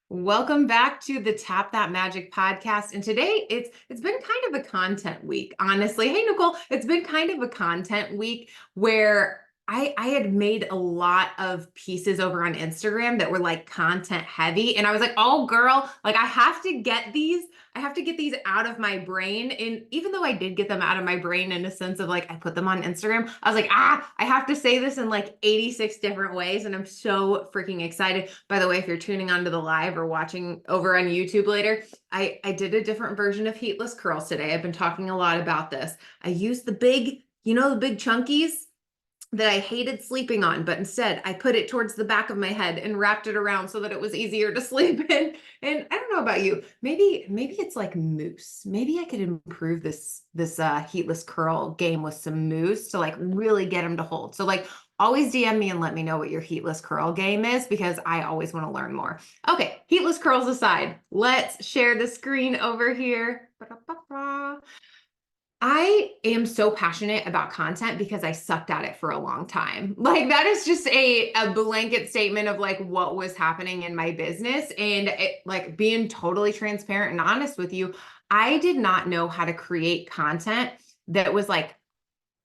Welcome back to the Tap That Magic podcast. And today it's been kind of a content week, honestly. Hey Nicole, it's been kind of a content week where I had made a lot of pieces over on Instagram that were like content heavy. And I was like, oh girl, like I have to get these out of my brain. And even though I did get them out of my brain in a sense of like I put them on Instagram, I was like, I have to say this in like 86 different ways. And I'm so freaking excited. By the way, if you're tuning onto the live or watching over on YouTube later, I did a different version of heatless curls today. I've been talking a lot about this. I used the big, the big chunkies that I hated sleeping on, but instead I put it towards the back of my head and wrapped it around so that it was easier to sleep in. And I don't know about you, maybe it's like mousse. Maybe I could improve this heatless curl game with some mousse to like really get them to hold. So like always DM me and let me know what your heatless curl game is because I always want to learn more. Okay, heatless curls aside, let's share the screen over here. I am so passionate about content because I sucked at it for a long time. Like that is just a blanket statement of like what was happening in my business. And like being totally transparent and honest with you, I did not know how to create content that was like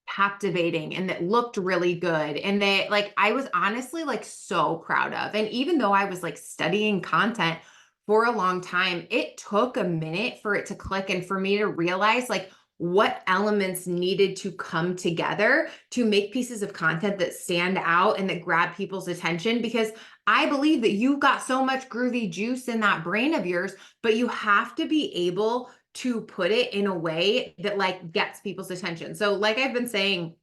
captivating and that looked really good. And that like I was honestly like so proud of. And even though I was like studying content for a long time, it took a minute for it to click and for me to realize like what elements needed to come together to make pieces of content that stand out and that grab people's attention. Because I believe that you've got so much groovy juice in that brain of yours, but you have to be able to put it in a way that like gets people's attention. So like I've been saying,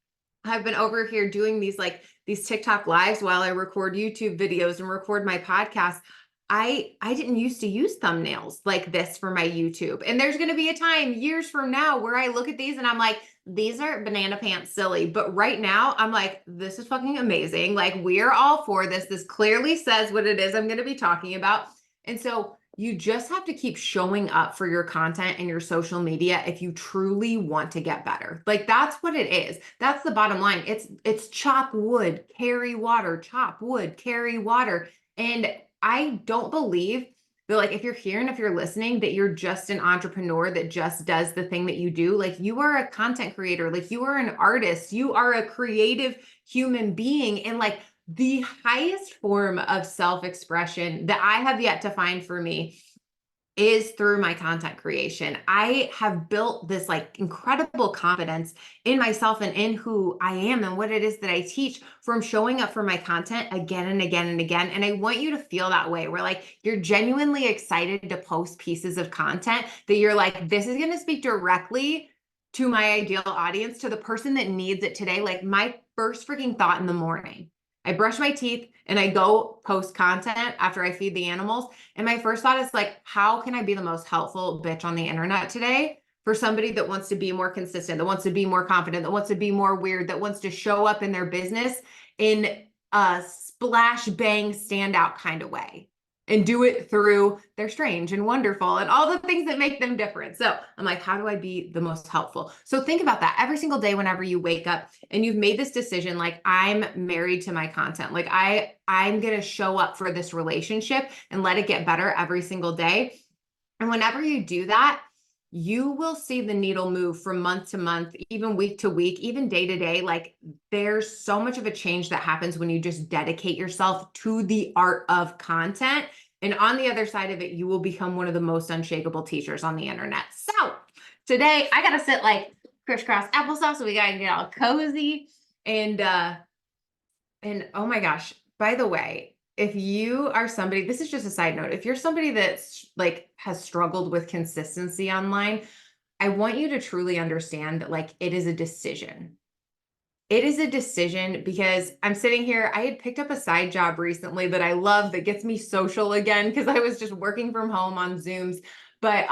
I've been over here doing these TikTok lives while I record YouTube videos and record my podcast. I didn't used to use thumbnails like this for my YouTube. And there's going to be a time years from now where I look at these and I'm like, these are banana pants silly. But right now I'm like, this is fucking amazing. Like we're all for this. This clearly says what it is I'm going to be talking about. And so you just have to keep showing up for your content and your social media if you truly want to get better. Like that's what it is. That's the bottom line. It's chop wood, carry water, chop wood, carry water. And I don't believe that like if you're here and if you're listening that you're just an entrepreneur that just does the thing that you do. Like you are a content creator, like you are an artist, you are a creative human being. And like the highest form of self-expression that I have yet to find for me is through my content creation. I have built this like incredible confidence in myself and in who I am and what it is that I teach from showing up for my content again and again and again. And I want you to feel that way where like you're genuinely excited to post pieces of content that you're like, this is going to speak directly to my ideal audience, to the person that needs it today. Like my first freaking thought in the morning, I brush my teeth and I go post content after I feed the animals. And my first thought is like, how can I be the most helpful bitch on the internet today for somebody that wants to be more consistent, that wants to be more confident, that wants to be more weird, that wants to show up in their business in a splash bang standout kind of way and do it through they're strange and wonderful and all the things that make them different. So I'm like, how do I be the most helpful? So think about that every single day whenever you wake up and you've made this decision, like I'm married to my content. Like I'm going to show up for this relationship and let it get better every single day. And whenever you do that, you will see the needle move from month to month, even week to week, even day to day. Like there's so much of a change that happens when you just dedicate yourself to the art of content. And on the other side of it, you will become one of the most unshakable teachers on the internet. So today I got to sit like crisscross applesauce. So we got to get all cozy and oh my gosh, by the way, if you are somebody, this is just a side note, if you're somebody that's like has struggled with consistency online, I want you to truly understand that like it is a decision. It is a decision because I'm sitting here. I had picked up a side job recently that I love that gets me social again because I was just working from home on Zooms. But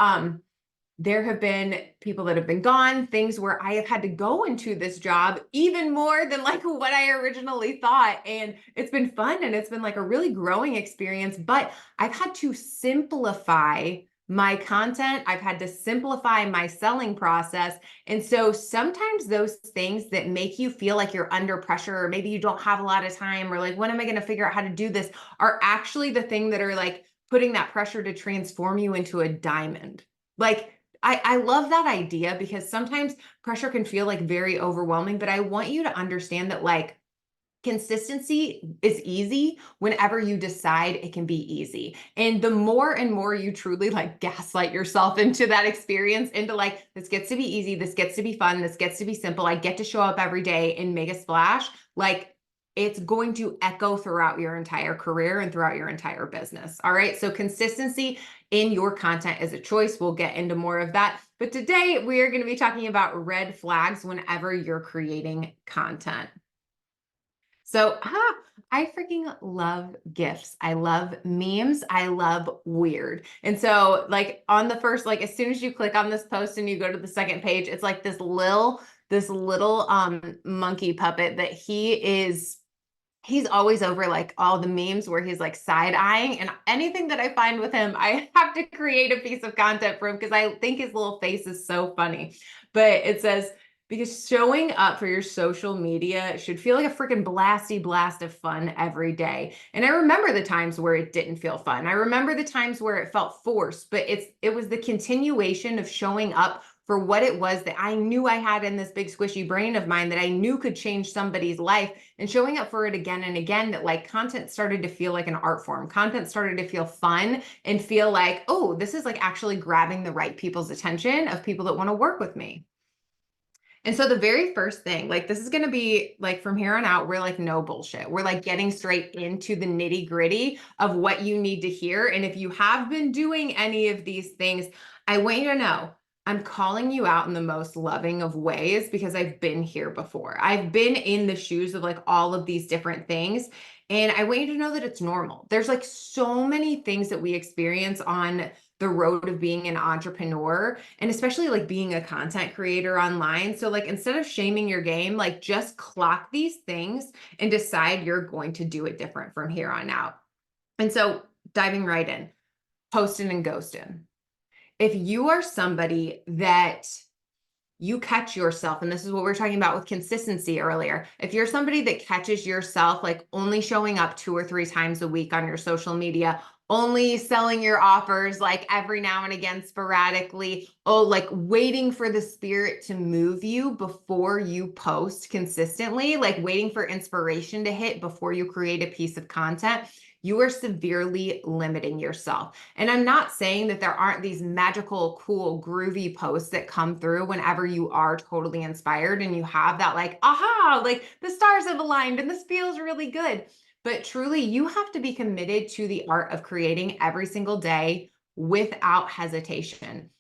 there have been people that have been gone, things where I have had to go into this job even more than like what I originally thought. And it's been fun and it's been like a really growing experience, but I've had to simplify my content. I've had to simplify my selling process. And so sometimes those things that make you feel like you're under pressure, or maybe you don't have a lot of time, or like, when am I going to figure out how to do this, are actually the thing that are like putting that pressure to transform you into a diamond. Like, I love that idea because sometimes pressure can feel like very overwhelming, but I want you to understand that like consistency is easy whenever you decide it can be easy. And the more and more you truly like gaslight yourself into that experience, into like, this gets to be easy, this gets to be fun, this gets to be simple, I get to show up every day and make a splash, like it's going to echo throughout your entire career and throughout your entire business. All right. So consistency in your content is a choice. We'll get into more of that. But today we are going to be talking about red flags whenever you're creating content. So, I freaking love GIFs. I love memes. I love weird. And so, like on the first, like as soon as you click on this post and you go to the second page, it's like this little monkey puppet that he's always over like all the memes where he's like side eyeing, and anything that I find with him, I have to create a piece of content for him because I think his little face is so funny. But it says, because showing up for your social media should feel like a freaking blasty blast of fun every day. And I remember the times where it didn't feel fun. I remember the times where it felt forced, but it was the continuation of showing up for what it was that I knew I had in this big squishy brain of mine that I knew could change somebody's life, and showing up for it again and again, that like content started to feel like an art form. Content started to feel fun and feel like, oh, this is like actually grabbing the right people's attention, of people that want to work with me. And so the very first thing, like this is going to be like from here on out, we're like no bullshit. We're like getting straight into the nitty gritty of what you need to hear. And if you have been doing any of these things, I want you to know I'm calling you out in the most loving of ways because I've been here before. I've been in the shoes of like all of these different things. And I want you to know that it's normal. There's like so many things that we experience on the road of being an entrepreneur, and especially like being a content creator online. So like instead of shaming your game, like just clock these things and decide you're going to do it different from here on out. And so diving right in, posting and ghosting. If you are somebody that you catch yourself, and this is what we are talking about with consistency earlier. If you're somebody that catches yourself like only showing up 2 or 3 times a week on your social media, only selling your offers like every now and again sporadically, oh, like waiting for the spirit to move you before you post consistently, like waiting for inspiration to hit before you create a piece of content, you are severely limiting yourself. And I'm not saying that there aren't these magical, cool, groovy posts that come through whenever you are totally inspired and you have that like, aha, like the stars have aligned and this feels really good. But truly, you have to be committed to the art of creating every single day without hesitation.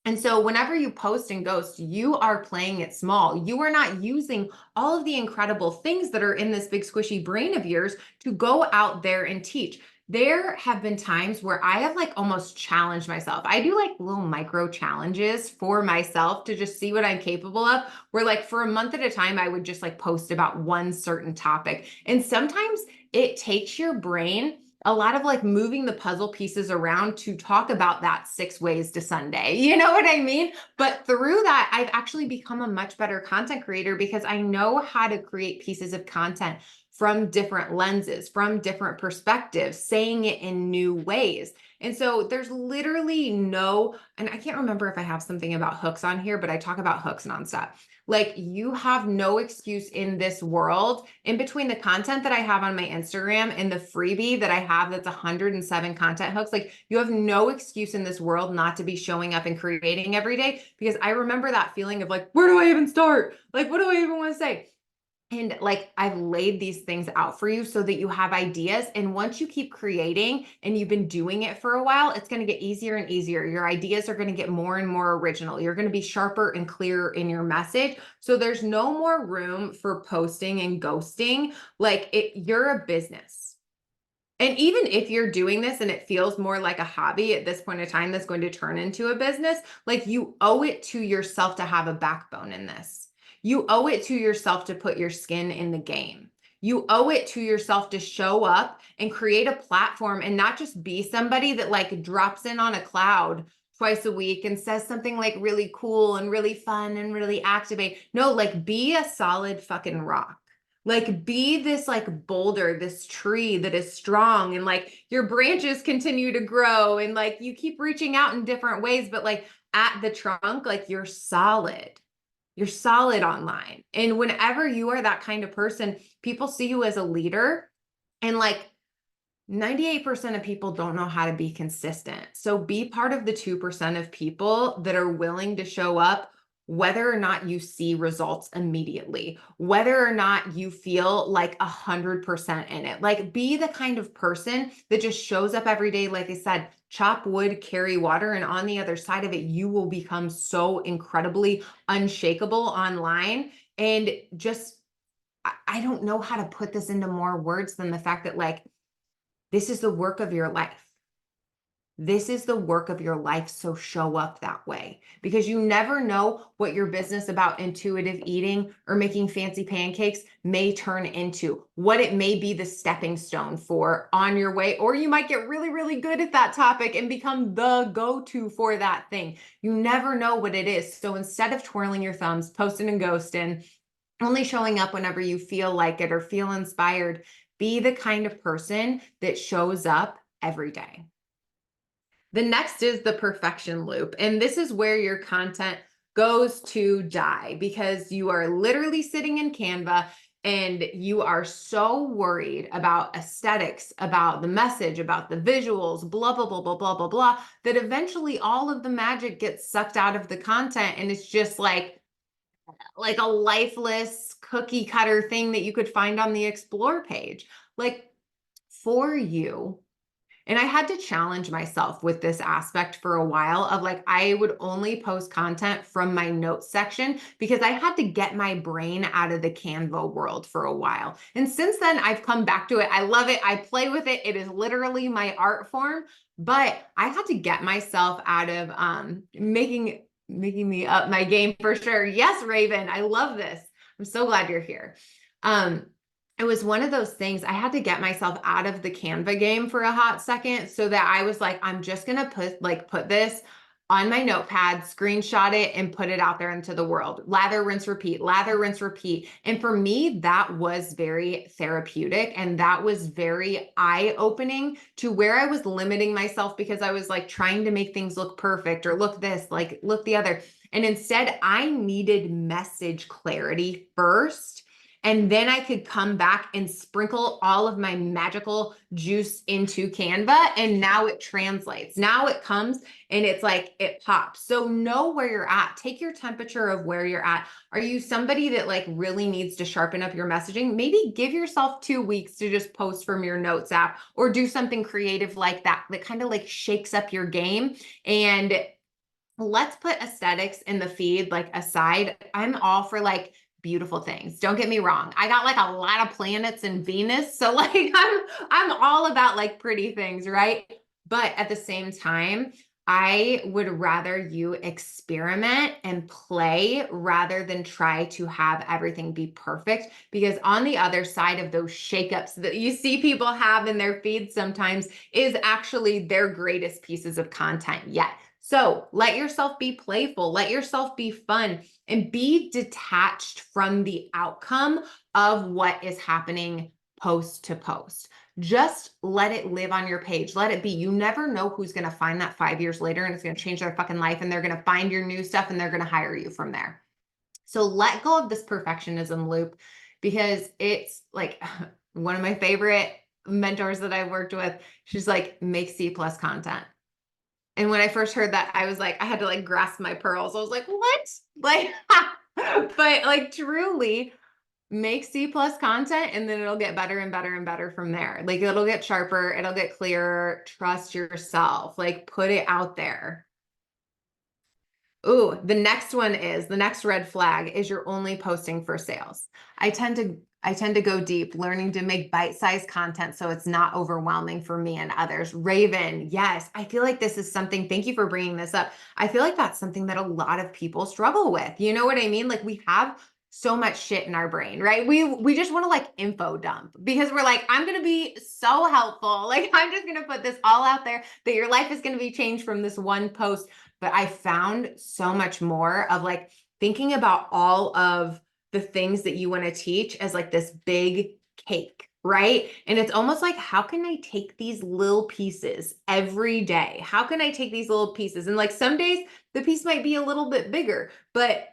And so whenever you post and ghost, you are playing it small. You are not using all of the incredible things that are in this big squishy brain of yours to go out there and teach. There have been times where I have like almost challenged myself. I do like little micro challenges for myself to just see what I'm capable of, where like for a month at a time, I would just like post about one certain topic. And sometimes it takes your brain a lot of like moving the puzzle pieces around to talk about that 6 ways to Sunday. You know what I mean? But through that, I've actually become a much better content creator because I know how to create pieces of content from different lenses, from different perspectives, saying it in new ways. And so there's literally no, and I can't remember if I have something about hooks on here, but I talk about hooks nonstop. Like you have no excuse in this world, in between the content that I have on my Instagram and the freebie that I have that's 107 content hooks. Like you have no excuse in this world not to be showing up and creating every day, because I remember that feeling of like, where do I even start? Like, what do I even want to say? And like I've laid these things out for you so that you have ideas. And once you keep creating and you've been doing it for a while, it's going to get easier and easier. Your ideas are going to get more and more original. You're going to be sharper and clearer in your message. So there's no more room for posting and ghosting. Like you're a business. And even if you're doing this and it feels more like a hobby at this point in time that's going to turn into a business, like you owe it to yourself to have a backbone in this. You owe it to yourself to put your skin in the game. You owe it to yourself to show up and create a platform and not just be somebody that like drops in on a cloud twice a week and says something like really cool and really fun and really activate. No, like be a solid fucking rock. Like be this like boulder, this tree that is strong and like your branches continue to grow and like you keep reaching out in different ways, but like at the trunk, like you're solid. You're solid online. And whenever you are that kind of person, people see you as a leader. And like 98% of people don't know how to be consistent. So be part of the 2% of people that are willing to show up, whether or not you see results immediately, whether or not you feel like 100% in it. Like be the kind of person that just shows up every day. Like I said, chop wood, carry water. And on the other side of it, you will become so incredibly unshakable online. And just, I don't know how to put this into more words than the fact that like, this is the work of your life. This is the work of your life. So show up that way because you never know what your business about intuitive eating or making fancy pancakes may turn into, what it may be the stepping stone for on your way, or you might get really, really good at that topic and become the go-to for that thing. You never know what it is. So instead of twirling your thumbs, posting and ghosting, only showing up whenever you feel like it or feel inspired, be the kind of person that shows up every day. The next is the perfection loop. And this is where your content goes to die because you are literally sitting in Canva and you are so worried about aesthetics, about the message, about the visuals, blah, blah, blah, blah, blah, blah, blah, that eventually all of the magic gets sucked out of the content. And it's just like a lifeless cookie cutter thing that you could find on the explore page. Like for you, and I had to challenge myself with this aspect for a while of like, I would only post content from my notes section because I had to get my brain out of the Canva world for a while. And since then, I've come back to it. I love it. I play with it. It is literally my art form, but I had to get myself out of making me up my game for sure. Yes, Raven, I love this. I'm so glad you're here. It was one of those things I had to get myself out of the Canva game for a hot second so that I was like, I'm just going to put this on my notepad, screenshot it and put it out there into the world. Lather, rinse, repeat, lather, rinse, repeat. And for me, that was very therapeutic. And that was very eye-opening to where I was limiting myself because I was like trying to make things look perfect or look this, like look the other. And instead I needed message clarity first. And then I could come back and sprinkle all of my magical juice into Canva. And now it translates. Now it comes and it's like, it pops. So know where you're at. Take your temperature of where you're at. Are you somebody that like really needs to sharpen up your messaging? Maybe give yourself 2 weeks to just post from your notes app or do something creative like that, that kind of like shakes up your game. And let's put aesthetics in the feed like aside. I'm all for like beautiful things. Don't get me wrong. I got like a lot of planets in Venus. So like I'm all about like pretty things, right? But at the same time, I would rather you experiment and play rather than try to have everything be perfect. Because on the other side of those shakeups that you see people have in their feeds sometimes is actually their greatest pieces of content yet. So let yourself be playful, let yourself be fun, and be detached from the outcome of what is happening post to post. Just let it live on your page. Let it be. You never know who's going to find that 5 years later and it's going to change their fucking life and they're going to find your new stuff and they're going to hire you from there. So let go of this perfectionism loop because it's like one of my favorite mentors that I've worked with. She's like, make C+ content. And when I first heard that, I was like, I had to like grasp my pearls. I was like, what? Like, but like truly make C+ content and then it'll get better and better and better from there. Like it'll get sharper, it'll get clearer. Trust yourself, like put it out there. Ooh, the next red flag is you're only posting for sales. I tend to go deep, learning to make bite-sized content so it's not overwhelming for me and others. Raven, yes, I feel like this is something, thank you for bringing this up. I feel like that's something that a lot of people struggle with. You know what I mean? Like we have so much shit in our brain, right? We just want to like info dump because we're like, I'm going to be so helpful. Like I'm just going to put this all out there that your life is going to be changed from this one post. But I found so much more of like thinking about all of the things that you want to teach as like this big cake, right? And it's almost like, how can I take these little pieces every day? How can I take these little pieces? And like some days the piece might be a little bit bigger, but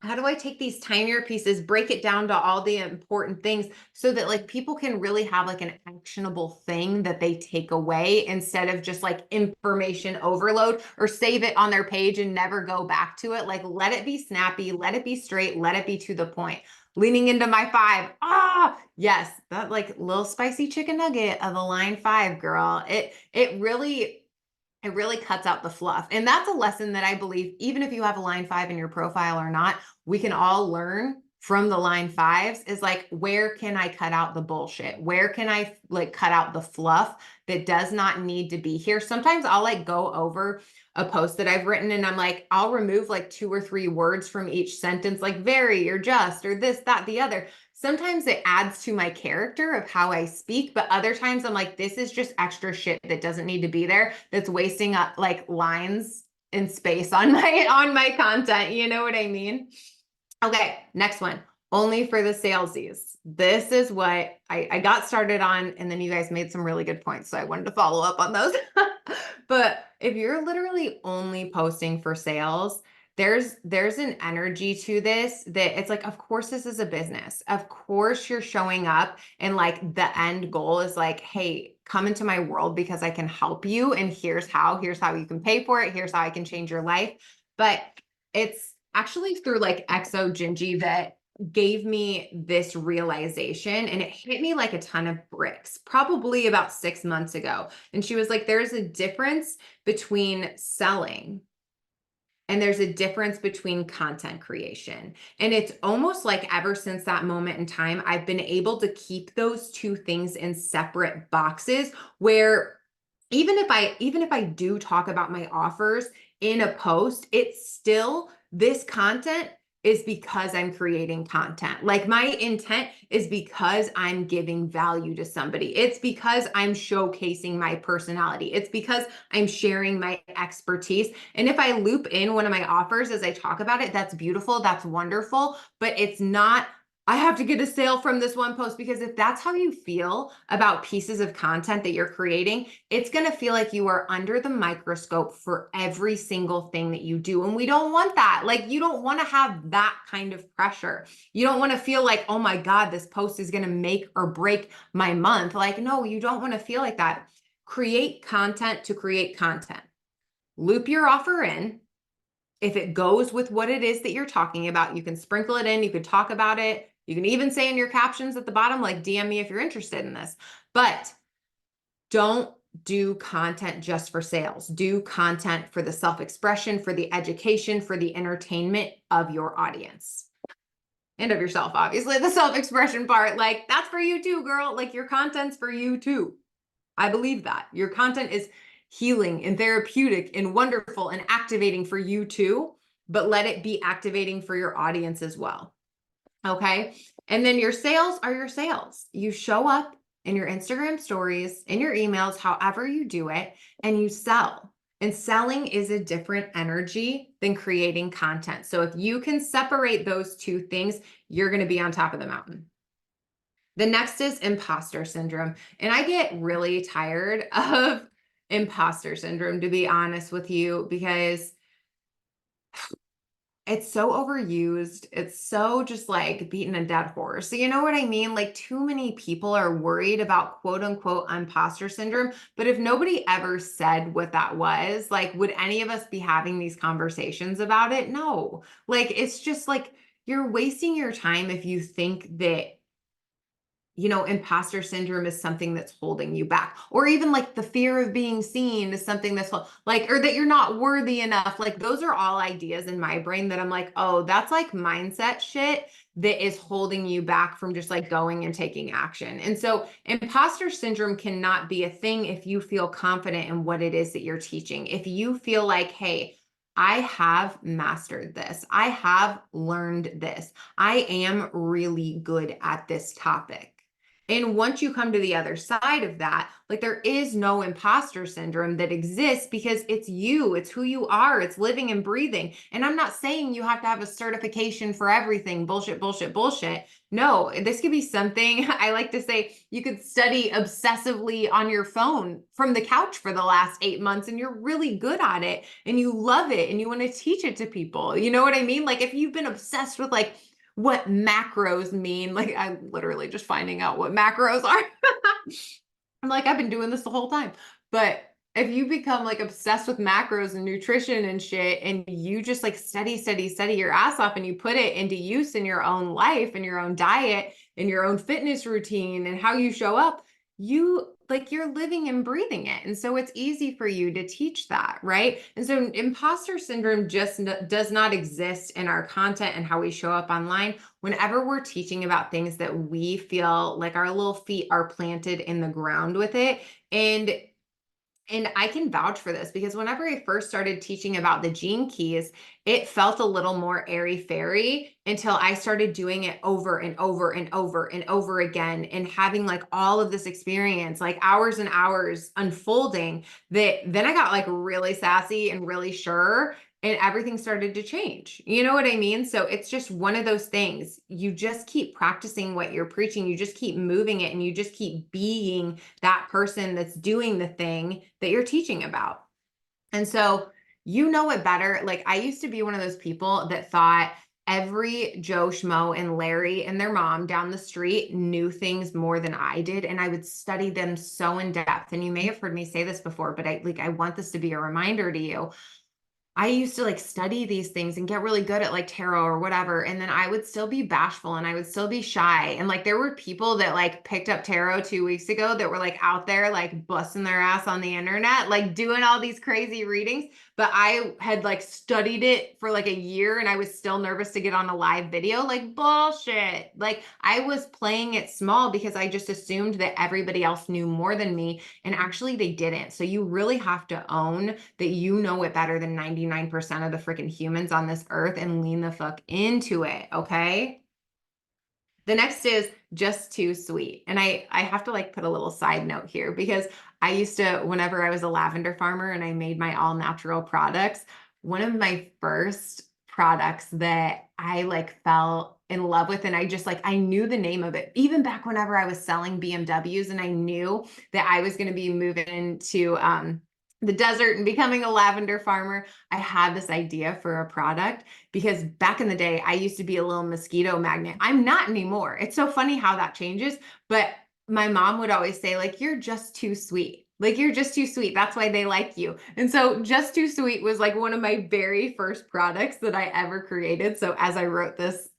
how do I take these tinier pieces, break it down to all the important things so that like people can really have like an actionable thing that they take away instead of just like information overload or save it on their page and never go back to it. Like let it be snappy, let it be straight, let it be to the point. Leaning into my 5. Yes, that like little spicy chicken nugget of a line 5, girl. It really cuts out the fluff. And that's a lesson that I believe, even if you have a line 5 in your profile or not, we can all learn from the line 5s is like, where can I cut out the bullshit? Where can I like cut out the fluff that does not need to be here? Sometimes I'll like go over a post that I've written and I'm like, I'll remove like 2 or 3 words from each sentence, like very or just or this, that, the other. Sometimes it adds to my character of how I speak, but other times I'm like, this is just extra shit that doesn't need to be there. That's wasting up like lines and space on my content. You know what I mean? Okay, next one. Only for the salesies. This is what I got started on, and then you guys made some really good points, so I wanted to follow up on those. But if you're literally only posting for sales, there's an energy to this that it's like, of course, this is a business. Of course, you're showing up, and like the end goal is like, hey, come into my world because I can help you, and here's how you can pay for it. Here's how I can change your life. But it's actually through like Exo Gingy that gave me this realization, and it hit me like a ton of bricks, probably about 6 months ago. And she was like, there's a difference between selling and there's a difference between content creation. And it's almost like ever since that moment in time, I've been able to keep those two things in separate boxes where even if I do talk about my offers in a post, it's still this content is because I'm creating content. Like my intent is because I'm giving value to somebody. It's because I'm showcasing my personality. It's because I'm sharing my expertise. And if I loop in one of my offers as I talk about it, that's beautiful. That's wonderful. But it's not, I have to get a sale from this one post, because if that's how you feel about pieces of content that you're creating, it's going to feel like you are under the microscope for every single thing that you do. And we don't want that. Like, you don't want to have that kind of pressure. You don't want to feel like, oh my God, this post is going to make or break my month. Like, no, you don't want to feel like that. Create content to create content. Loop your offer in. If it goes with what it is that you're talking about, you can sprinkle it in, you can talk about it. You can even say in your captions at the bottom, like, DM me if you're interested in this. But don't do content just for sales. Do content for the self-expression, for the education, for the entertainment of your audience. And of yourself, obviously, the self-expression part, like, that's for you too, girl. Like, your content's for you too. I believe that. Your content is healing and therapeutic and wonderful and activating for you too, but let it be activating for your audience as well. Okay. And then your sales are your sales. You show up in your Instagram stories, in your emails, however you do it, and you sell. And selling is a different energy than creating content. So if you can separate those two things, you're going to be on top of the mountain. The next is imposter syndrome. And I get really tired of imposter syndrome, to be honest with you, because it's so overused. It's so just like beating a dead horse. So you know what I mean? Like, too many people are worried about quote unquote imposter syndrome. But if nobody ever said what that was, like, would any of us be having these conversations about it? No. Like, it's just like, you're wasting your time if you think that, you know, imposter syndrome is something that's holding you back, or even like the fear of being seen is something that's like, or that you're not worthy enough. Like, those are all ideas in my brain that I'm like, oh, that's like mindset shit that is holding you back from just like going and taking action. And so imposter syndrome cannot be a thing if you feel confident in what it is that you're teaching. If you feel like, hey, I have mastered this. I have learned this. I am really good at this topic. And once you come to the other side of that, like there is no imposter syndrome that exists because it's you, it's who you are, it's living and breathing. And I'm not saying you have to have a certification for everything, bullshit, bullshit, bullshit. No, this could be something I like to say you could study obsessively on your phone from the couch for the last 8 months and you're really good at it and you love it and you want to teach it to people. You know what I mean? Like if you've been obsessed with like what macros mean, like I'm literally just finding out what macros are. I'm like, I've been doing this the whole time. But if you become like obsessed with macros and nutrition and shit, and you just like study your ass off and you put it into use in your own life and your own diet and your own fitness routine and how you show up, you like you're living and breathing it. And so it's easy for you to teach that, right? And so imposter syndrome just does not exist in our content and how we show up online whenever we're teaching about things that we feel like our little feet are planted in the ground with it. And I can vouch for this because whenever I first started teaching about the gene keys, it felt a little more airy fairy until I started doing it over and over and over and over again and having like all of this experience, like hours and hours unfolding, that then I got like really sassy and really sure and everything started to change. You know what I mean? So it's just one of those things. You just keep practicing what you're preaching, you just keep moving it, and you just keep being that person that's doing the thing that you're teaching about. And so you know it better. Like I used to be one of those people that thought every Joe Schmo and Larry and their mom down the street knew things more than I did. And I would study them so in depth. And you may have heard me say this before, but I want this to be a reminder to you. I used to like study these things and get really good at like tarot or whatever. And then I would still be bashful and I would still be shy. And like there were people that like picked up tarot 2 weeks ago that were like out there like busting their ass on the internet, like doing all these crazy readings. But I had like studied it for like a year and I was still nervous to get on a live video. Like bullshit. Like I was playing it small because I just assumed that everybody else knew more than me. And actually they didn't. So you really have to own that you know it better than 99% of the freaking humans on this earth and lean the fuck into it. Okay. The next is just too sweet. And I have to like put a little side note here because I used to, whenever I was a lavender farmer and I made my all natural products, one of my first products that I like fell in love with and I just like I knew the name of it even back whenever I was selling BMWs and I knew that I was going to be moving into the desert and becoming a lavender farmer. I had this idea for a product because back in the day, I used to be a little mosquito magnet. I'm not anymore. It's so funny how that changes. But my mom would always say, like, you're just too sweet. Like, you're just too sweet. That's why they like you. And so, Just Too Sweet was like one of my very first products that I ever created. So, as I wrote this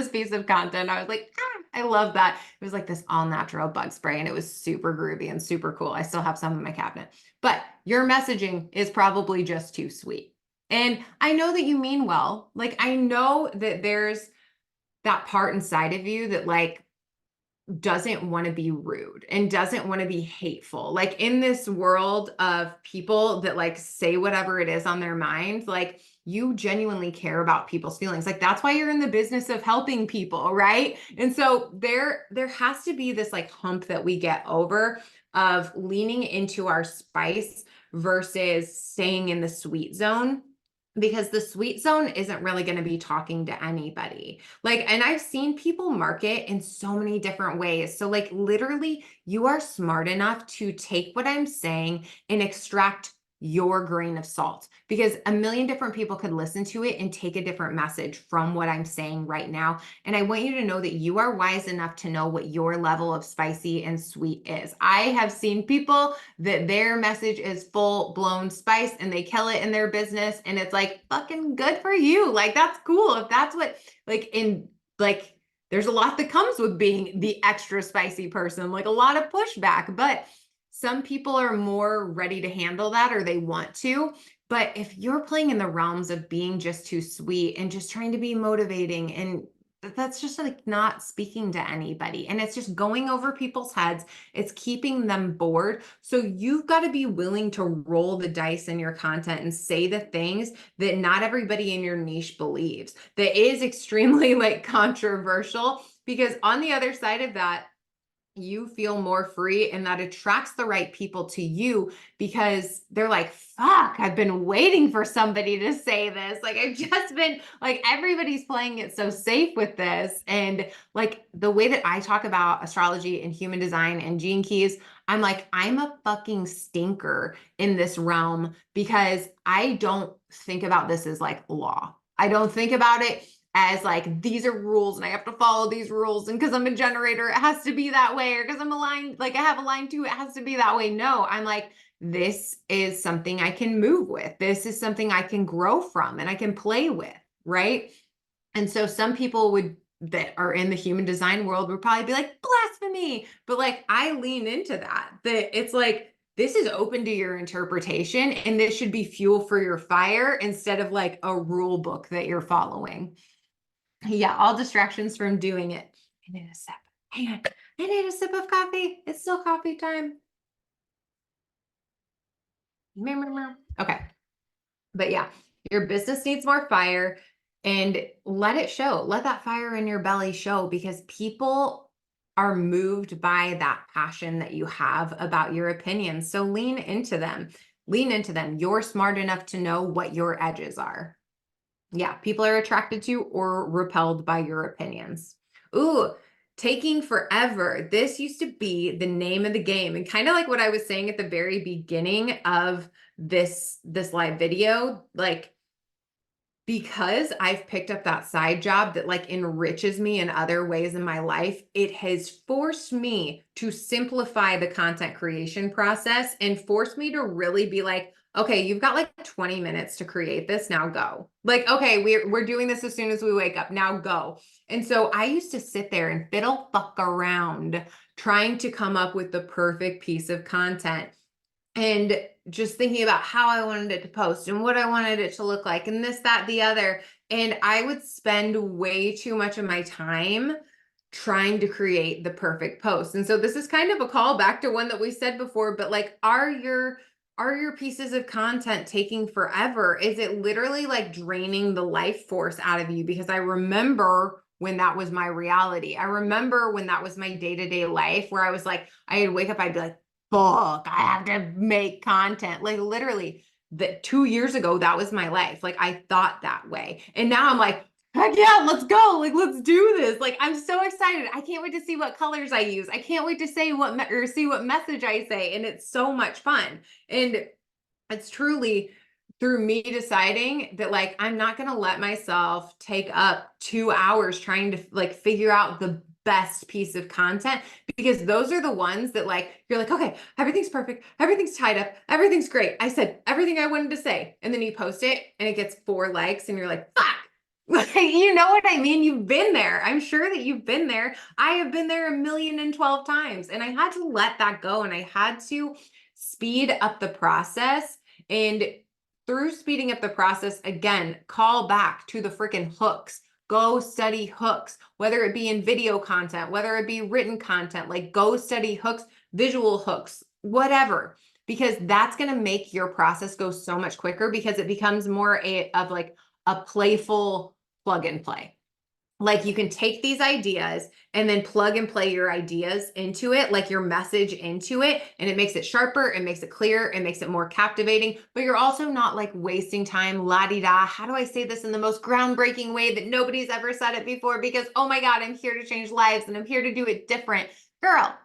piece of content, I was like, I love that. It was like this all natural bug spray and it was super groovy and super cool. I still have some in my cabinet. But your messaging is probably just too sweet. And I know that you mean well. Like, I know that there's that part inside of you that, like, doesn't want to be rude and doesn't want to be hateful. Like, in this world of people that, like, say whatever it is on their mind, like, you genuinely care about people's feelings. Like, that's why you're in the business of helping people, right? And so there has to be this, like, hump that we get over of leaning into our spice versus staying in the sweet zone, because the sweet zone isn't really going to be talking to anybody. Like, and I've seen people market in so many different ways. So, like, literally, you are smart enough to take what I'm saying and extract your grain of salt, because a million different people could listen to it and take a different message from what I'm saying right now. And I want you to know that you are wise enough to know what your level of spicy and sweet is. I have seen people that their message is full blown spice and they kill it in their business. And it's like, fucking good for you. Like, that's cool. If that's what, like, in like, there's a lot that comes with being the extra spicy person, like a lot of pushback, but some people are more ready to handle that or they want to. But if you're playing in the realms of being just too sweet and just trying to be motivating, and that's just like not speaking to anybody and it's just going over people's heads, it's keeping them bored. So you've got to be willing to roll the dice in your content and say the things that not everybody in your niche believes, that is extremely like controversial, because on the other side of that, you feel more free, and that attracts the right people to you because they're like, fuck, I've been waiting for somebody to say this. Like, I've just been like, everybody's playing it so safe with this. And like the way that I talk about astrology and human design and gene keys, I'm like, I'm a fucking stinker in this realm because I don't think about this as like law. I don't think about it as like, these are rules and I have to follow these rules. And because I'm a generator, it has to be that way. Or because I'm aligned, like I have a line too, it has to be that way. No, I'm like, this is something I can move with. This is something I can grow from and I can play with. Right. And so some people that are in the human design world would probably be like, blasphemy. But like, I lean into that it's like, this is open to your interpretation and this should be fuel for your fire instead of like a rule book that you're following. Yeah, all distractions from doing it. I need a sip. Hang on. I need a sip of coffee. It's still coffee time. Meow, meow, meow. Okay. But yeah, your business needs more fire and let it show. Let that fire in your belly show because people are moved by that passion that you have about your opinions. So lean into them. Lean into them. You're smart enough to know what your edges are. Yeah, people are attracted to or repelled by your opinions. Ooh, taking forever. This used to be the name of the game. And kind of like what I was saying at the very beginning of this live video, like because I've picked up that side job that like enriches me in other ways in my life, it has forced me to simplify the content creation process and forced me to really be like, okay, you've got like 20 minutes to create this. Now go. Like, okay, we're doing this as soon as we wake up. Now go. And so I used to sit there and fiddle fuck around trying to come up with the perfect piece of content and just thinking about how I wanted it to post and what I wanted it to look like and this, that, the other. And I would spend way too much of my time trying to create the perfect post. And so this is kind of a callback to one that we said before, but like, are your pieces of content taking forever? Is it literally like draining the life force out of you? Because I remember when that was my reality. I remember when that was my day-to-day life where I was like, I'd wake up, I'd be like, fuck, I have to make content. Like literally that 2 years ago, that was my life. Like I thought that way. And now I'm like, heck yeah, let's go. Like, let's do this. Like, I'm so excited. I can't wait to see what colors I use. I can't wait to say or see what message I say. And it's so much fun. And it's truly through me deciding that like I'm not going to let myself take up 2 hours trying to like figure out the best piece of content because those are the ones that like you're like, okay, everything's perfect, everything's tied up, everything's great, I said everything I wanted to say, and then you post it and it gets 4 likes and you're like, fuck. Like, you know what I mean? You've been there. I'm sure that you've been there. I have been there 1,000,012 times, and I had to let that go, and I had to speed up the process. And through speeding up the process, again, call back to the freaking hooks. Go study hooks, whether it be in video content, whether it be written content, like go study hooks, visual hooks, whatever, because that's going to make your process go so much quicker because it becomes more of like a playful plug and play. Like you can take these ideas and then plug and play your ideas into it, like your message into it, and it makes it sharper, it makes it clearer, it makes it more captivating, but you're also not like wasting time la-di-da. How do I say this in the most groundbreaking way that nobody's ever said it before? Because, oh my God, I'm here to change lives and I'm here to do it different. Girl,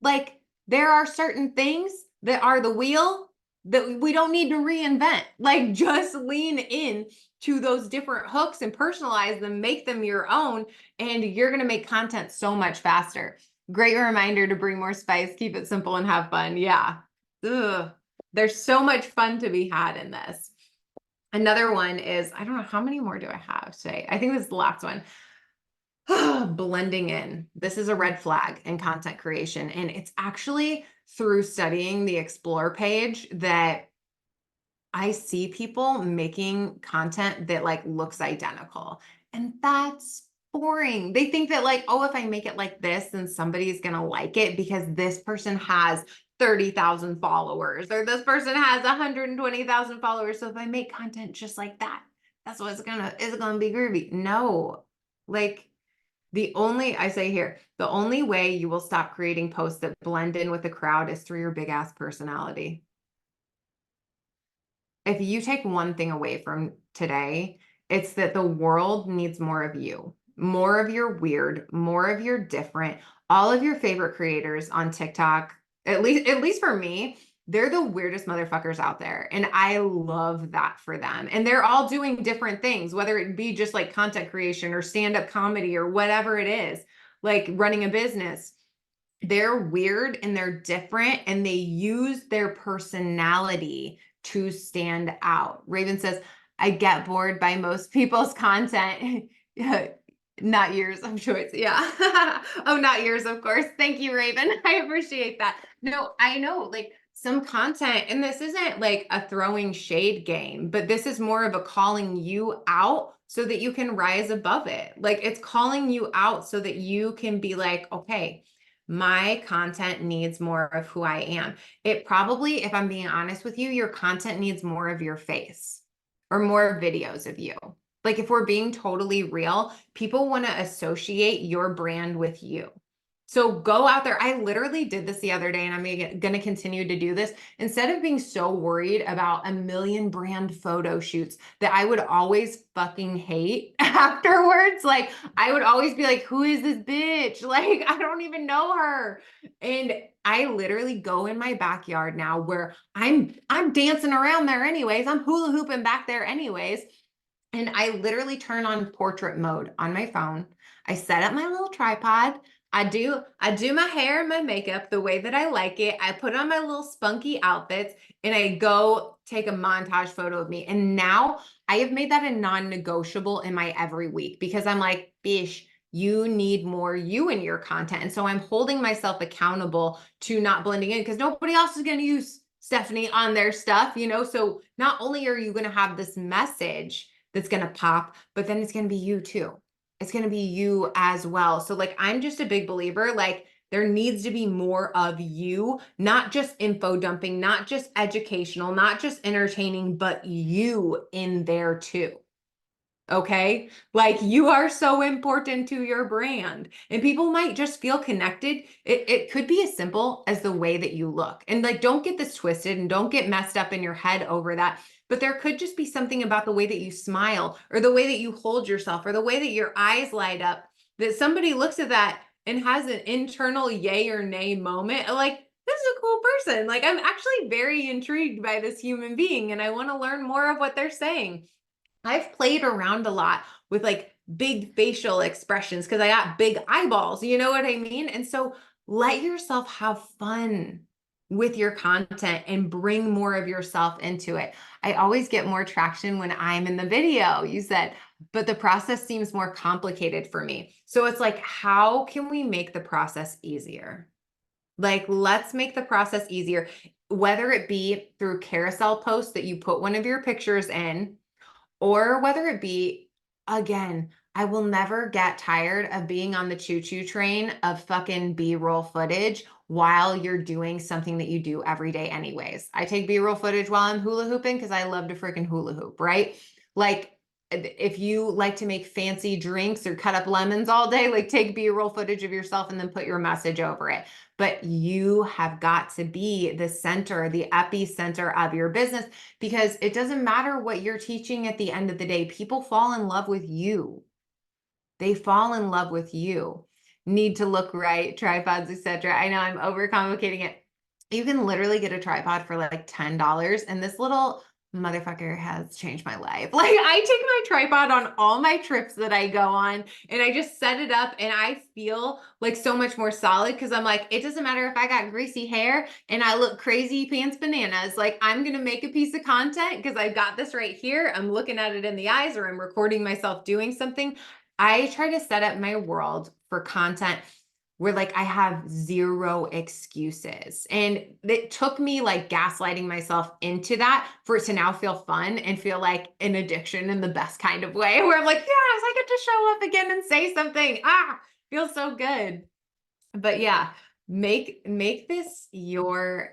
like there are certain things that are the wheel that we don't need to reinvent. Like just lean in to those different hooks and personalize them, make them your own, and you're going to make content so much faster. Great reminder to bring more spice, keep it simple and have fun. Yeah. Ugh. There's so much fun to be had in this. Another one is, I don't know, how many more do I have today? I think this is the last one. Blending in. This is a red flag in content creation. And it's actually through studying the explore page that I see people making content that like looks identical. And that's boring. They think that like, oh, if I make it like this, then somebody's going to like it because this person has 30,000 followers or this person has 120,000 followers. So if I make content just like that, that's what's is it going to be groovy. No, like I say here, the only way you will stop creating posts that blend in with the crowd is through your big ass personality. If you take one thing away from today, it's that the world needs more of you, more of your weird, more of your different. All of your favorite creators on TikTok, at least for me, they're the weirdest motherfuckers out there. And I love that for them. And they're all doing different things, whether it be just like content creation or stand-up comedy or whatever it is, like running a business. They're weird and they're different and they use their personality to stand out. Raven says, I get bored by most people's content. Not yours of choice. Yeah. Oh, not yours, of course. Thank you, Raven. I appreciate that. No, I know like some content, and this isn't like a throwing shade game, but this is more of a calling you out so that you can rise above it. Like it's calling you out so that you can be like, okay, my content needs more of who I am. It probably, if I'm being honest with you, your content needs more of your face or more videos of you. Like if we're being totally real, people want to associate your brand with you. So go out there. I literally did this the other day and I'm going to continue to do this. Instead of being so worried about a million brand photo shoots that I would always fucking hate afterwards, like I would always be like, who is this bitch? Like, I don't even know her. And I literally go in my backyard now where I'm dancing around there anyways. I'm hula hooping back there anyways. And I literally turn on portrait mode on my phone. I set up my little tripod. I do my hair and my makeup the way that I like it. I put on my little spunky outfits and I go take a montage photo of me. And now I have made that a non-negotiable in my every week because I'm like, bish, you need more you in your content. And so I'm holding myself accountable to not blending in because nobody else is going to use Stephanie on their stuff, you know? So not only are you going to have this message that's going to pop, but then it's going to be you too. It's going to be you as well. So like, I'm just a big believer, like there needs to be more of you, not just info dumping, not just educational, not just entertaining, but you in there too. Okay. Like you are so important to your brand and people might just feel connected. It could be as simple as the way that you look and like, don't get this twisted and don't get messed up in your head over that. But there could just be something about the way that you smile or the way that you hold yourself or the way that your eyes light up that somebody looks at that and has an internal yay or nay moment. Like, this is a cool person. Like, I'm actually very intrigued by this human being and I want to learn more of what they're saying. I've played around a lot with like big facial expressions because I got big eyeballs, you know what I mean? And so let yourself have fun with your content and bring more of yourself into it. I always get more traction when I'm in the video, you said, but the process seems more complicated for me. So it's like, how can we make the process easier? Like, let's make the process easier, whether it be through carousel posts that you put one of your pictures in, or whether it be, again, I will never get tired of being on the choo-choo train of fucking B-roll footage while you're doing something that you do every day anyways. I take B-roll footage while I'm hula hooping because I love to freaking hula hoop, right? Like if you like to make fancy drinks or cut up lemons all day, like take B-roll footage of yourself and then put your message over it. But you have got to be the center, the epicenter of your business because it doesn't matter what you're teaching at the end of the day. People fall in love with you. They fall in love with you. Need to look right, tripods, etc. I know I'm overcomplicating it. You can literally get a tripod for like $10 and this little motherfucker has changed my life. Like I take my tripod on all my trips that I go on and I just set it up and I feel like so much more solid because I'm like, it doesn't matter if I got greasy hair and I look crazy pants bananas. Like I'm going to make a piece of content because I've got this right here. I'm looking at it in the eyes or I'm recording myself doing something. I try to set up my world for content where like I have zero excuses. And it took me like gaslighting myself into that for it to now feel fun and feel like an addiction in the best kind of way where I'm like, yes, I get to show up again and say something. Feels so good. But yeah, make this your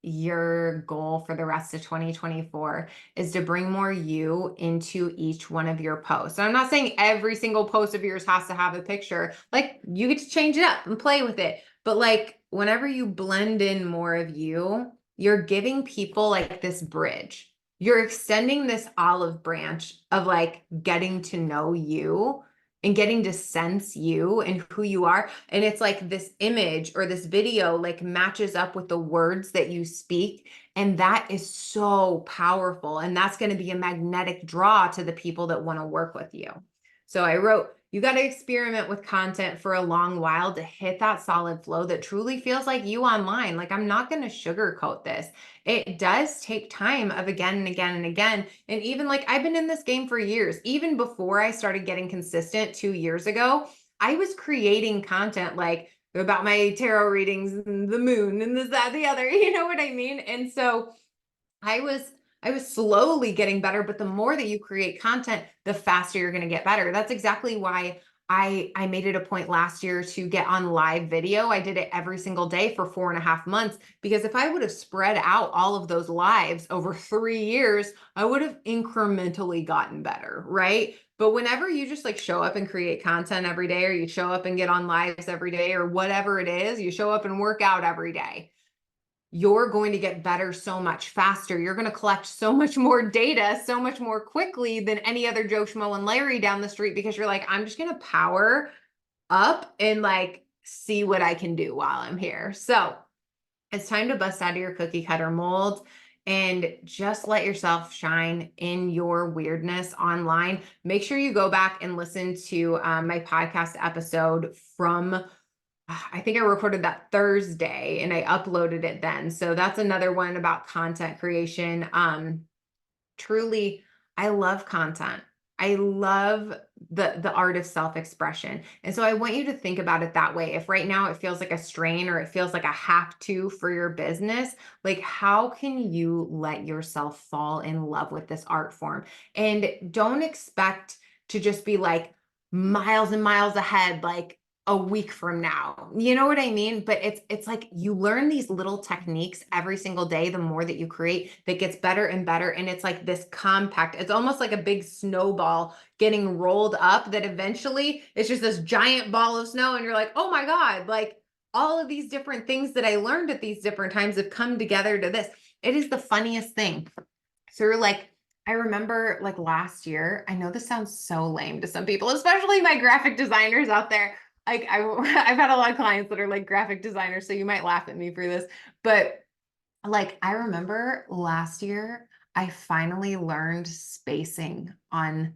your goal for the rest of 2024 is to bring more you into each one of your posts. And I'm not saying every single post of yours has to have a picture. Like, you get to change it up and play with it. But like, whenever you blend in more of you, you're giving people like this bridge. You're extending this olive branch of like getting to know you and getting to sense you and who you are. And it's like this image or this video like matches up with the words that you speak. And that is so powerful. And that's going to be a magnetic draw to the people that want to work with you. So I wrote, you got to experiment with content for a long while to hit that solid flow that truly feels like you online. Like, I'm not going to sugarcoat this. It does take time of again and again and again. And even like, I've been in this game for years. Even before I started getting consistent 2 years ago, I was creating content like about my tarot readings and the moon and this, that, the other, you know what I mean? And so I was slowly getting better, but the more that you create content, the faster you're going to get better. That's exactly why I made it a point last year to get on live video. I did it every single day for 4.5 months, because if I would have spread out all of those lives over 3 years, I would have incrementally gotten better, right? But whenever you just like show up and create content every day, or you show up and get on lives every day, or whatever it is, you show up and work out every day, you're going to get better so much faster. You're going to collect so much more data so much more quickly than any other Joe Schmo and Larry down the street, because you're like, I'm just going to power up and like see what I can do while I'm here. So it's time to bust out of your cookie cutter mold and just let yourself shine in your weirdness online. Make sure you go back and listen to my podcast episode from, I think I recorded that Thursday and I uploaded it then. So that's another one about content creation. Truly, I love content. I love the art of self-expression. And so I want you to think about it that way. If right now it feels like a strain or it feels like a have to for your business, like, how can you let yourself fall in love with this art form? And don't expect to just be like miles and miles ahead, like a week from now. You know what I mean? But it's like you learn these little techniques every single day, the more that you create, that gets better and better. And it's like this compact, it's almost like a big snowball getting rolled up that eventually it's just this giant ball of snow. And you're like, oh my God, like all of these different things that I learned at these different times have come together to this. It is the funniest thing. So you're like, I remember like last year, I know this sounds so lame to some people, especially my graphic designers out there. Like I've had a lot of clients that are like graphic designers, so you might laugh at me for this, but like I remember last year, I finally learned spacing on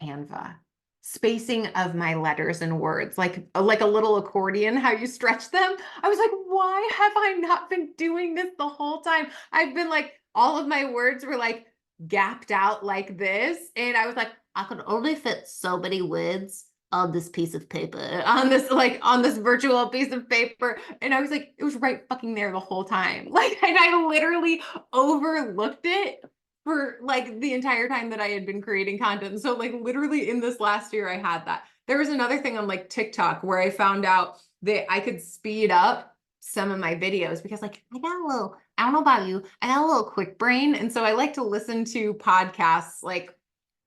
Canva. Spacing of my letters and words, like a little accordion, how you stretch them. I was like, why have I not been doing this the whole time? I've been like, all of my words were like gapped out like this. And I was like, I could only fit so many words on this piece of paper, on this virtual piece of paper. And I was like, it was right fucking there the whole time. Like, and I literally overlooked it for like the entire time that I had been creating content. So like literally in this last year, I had that. There was another thing on like TikTok where I found out that I could speed up some of my videos, because like I don't know about you, I got a little quick brain. And so I like to listen to podcasts like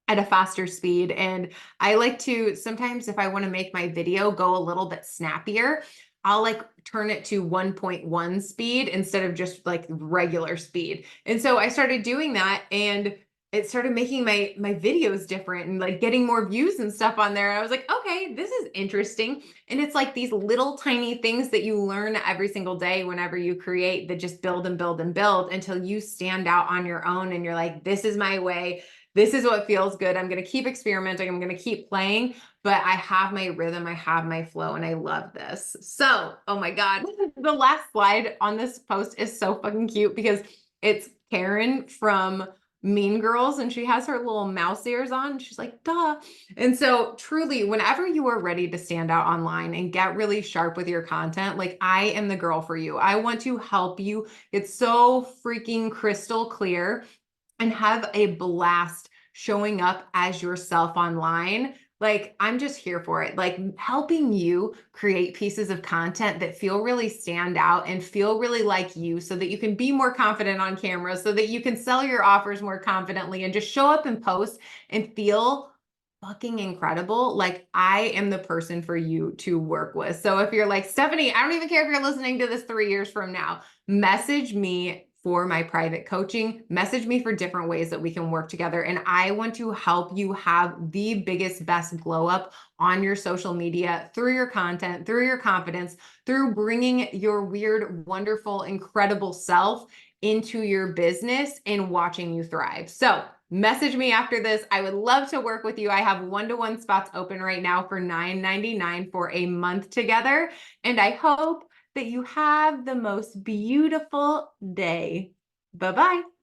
at a faster speed. And I like to sometimes, if I want to make my video go a little bit snappier, I'll like turn it to 1.1 speed instead of just like regular speed. And so I started doing that, and it started making my videos different and like getting more views and stuff on there. And I was like, okay, this is interesting. And it's like these little tiny things that you learn every single day whenever you create, that just build and build and build until you stand out on your own and you're like, this is my way. This is what feels good. I'm going to keep experimenting. I'm going to keep playing, but I have my rhythm. I have my flow, and I love this. So, oh my God, the last slide on this post is so fucking cute, because it's Karen from Mean Girls, and she has her little mouse ears on. She's like, duh. And so truly, whenever you are ready to stand out online and get really sharp with your content, like, I am the girl for you. I want to help you. It's so freaking crystal clear and have a blast showing up as yourself online Like, I'm just here for it. Like, helping you create pieces of content that feel really stand out and feel really like you so that you can be more confident on camera, so that you can sell your offers more confidently and just show up and post and feel fucking incredible. Like, I am the person for you to work with. So if you're like, Stephanie, I don't even care if you're listening to this 3 years from now, message me for my private coaching, message me for different ways that we can work together. And I want to help you have the biggest, best glow up on your social media through your content, through your confidence, through bringing your weird, wonderful, incredible self into your business and watching you thrive. So message me after this. I would love to work with you. I have one-to-one spots open right now for $9.99 for a month together. And I hope that you have the most beautiful day. Bye-bye.